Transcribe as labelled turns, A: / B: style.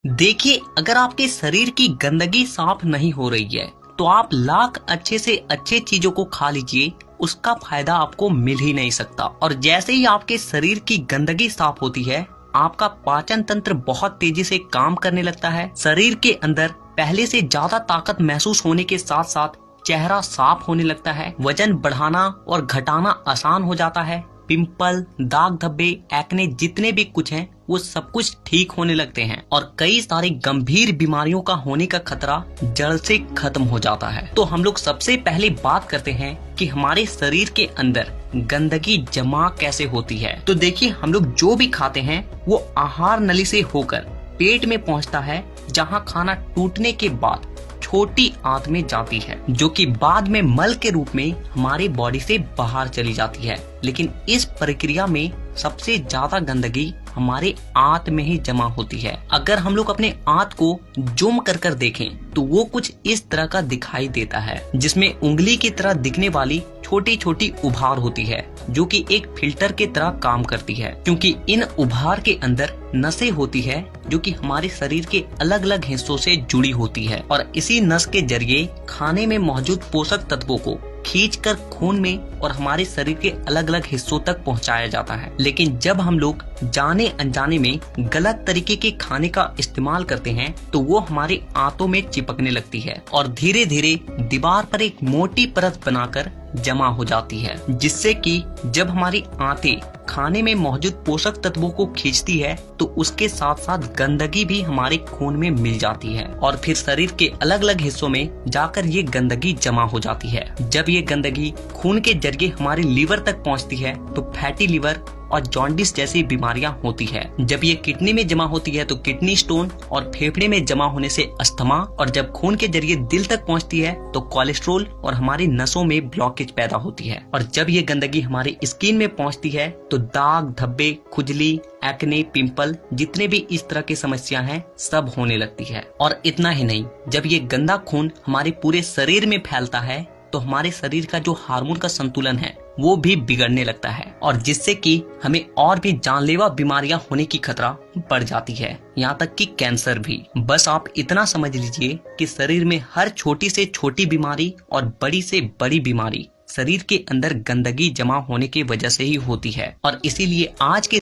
A: देखिए, अगर आपके शरीर की गंदगी साफ नहीं हो रही है तो आप लाख अच्छे से अच्छे चीजों को खा लीजिए, उसका फायदा आपको मिल ही नहीं सकता। और जैसे ही आपके शरीर की गंदगी साफ होती है, आपका पाचन तंत्र बहुत तेजी से काम करने लगता है। शरीर के अंदर पहले से ज्यादा ताकत महसूस होने के साथ साथ चेहरा साफ होने लगता है। वजन बढ़ाना और घटाना आसान हो जाता है। पिंपल, दाग धब्बे, एक्ने जितने भी कुछ हैं वो सब कुछ ठीक होने लगते हैं और कई सारी गंभीर बीमारियों का होने का खतरा जड़ से खत्म हो जाता है। तो हम लोग सबसे पहले बात करते हैं कि हमारे शरीर के अंदर गंदगी जमा कैसे होती है। तो देखिए, हम लोग जो भी खाते हैं वो आहार नली से होकर पेट में पहुंचता है, जहां खाना टूटने के बाद छोटी आंत में जाती है, जो कि बाद में मल के रूप में हमारे बॉडी से बाहर चली जाती है। लेकिन इस प्रक्रिया में सबसे ज्यादा गंदगी हमारे आंत में ही जमा होती है। अगर हम लोग अपने आंत को जूम कर देखें तो वो कुछ इस तरह का दिखाई देता है, जिसमें उंगली की तरह दिखने वाली छोटी छोटी उभार होती है, जो कि एक फिल्टर की तरह काम करती है, क्योंकि इन उभार के अंदर नसें होती है जो कि हमारे शरीर के अलग अलग हिस्सों से जुड़ी होती है और इसी नस के जरिए खाने में मौजूद पोषक तत्वों को खींचकर खून में और हमारे शरीर के अलग अलग हिस्सों तक पहुंचाया जाता है। लेकिन जब हम लोग जाने अनजाने में गलत तरीके के खाने का इस्तेमाल करते हैं तो वो हमारे आंतों में चिपकने लगती है और धीरे धीरे दीवार पर एक मोटी परत बनाकर जमा हो जाती है, जिससे कि जब हमारी आंतें खाने में मौजूद पोषक तत्वों को खींचती है तो उसके साथ साथ गंदगी भी हमारे खून में मिल जाती है और फिर शरीर के अलग अलग हिस्सों में जाकर ये गंदगी जमा हो जाती है। जब ये गंदगी खून के जरिए हमारे लीवर तक पहुंचती है तो फैटी लीवर और जॉन्डिस जैसी बीमारियां होती है। जब ये किडनी में जमा होती है तो किडनी स्टोन और फेफड़े में जमा होने से अस्थमा, और जब खून के जरिए दिल तक पहुंचती है तो कोलेस्ट्रोल और हमारी नसों में ब्लॉकेज पैदा होती है। और जब ये गंदगी हमारी स्किन में पहुंचती है तो दाग धब्बे, खुजली, एक्ने, पिंपल जितने भी इस तरह की समस्या हैं सब होने लगती है। और इतना ही नहीं, जब ये गंदा खून हमारे पूरे शरीर में फैलता है तो हमारे शरीर का जो हार्मोन का संतुलन है वो भी बिगड़ने लगता है और जिससे कि हमें और भी जानलेवा बीमारियां होने की खतरा बढ़ जाती है, यहाँ तक कि कैंसर भी। बस आप इतना समझ लीजिए कि शरीर में हर छोटी से छोटी बीमारी और बड़ी से बड़ी बीमारी शरीर के अंदर गंदगी जमा होने की वजह से ही होती है। और इसीलिए आज के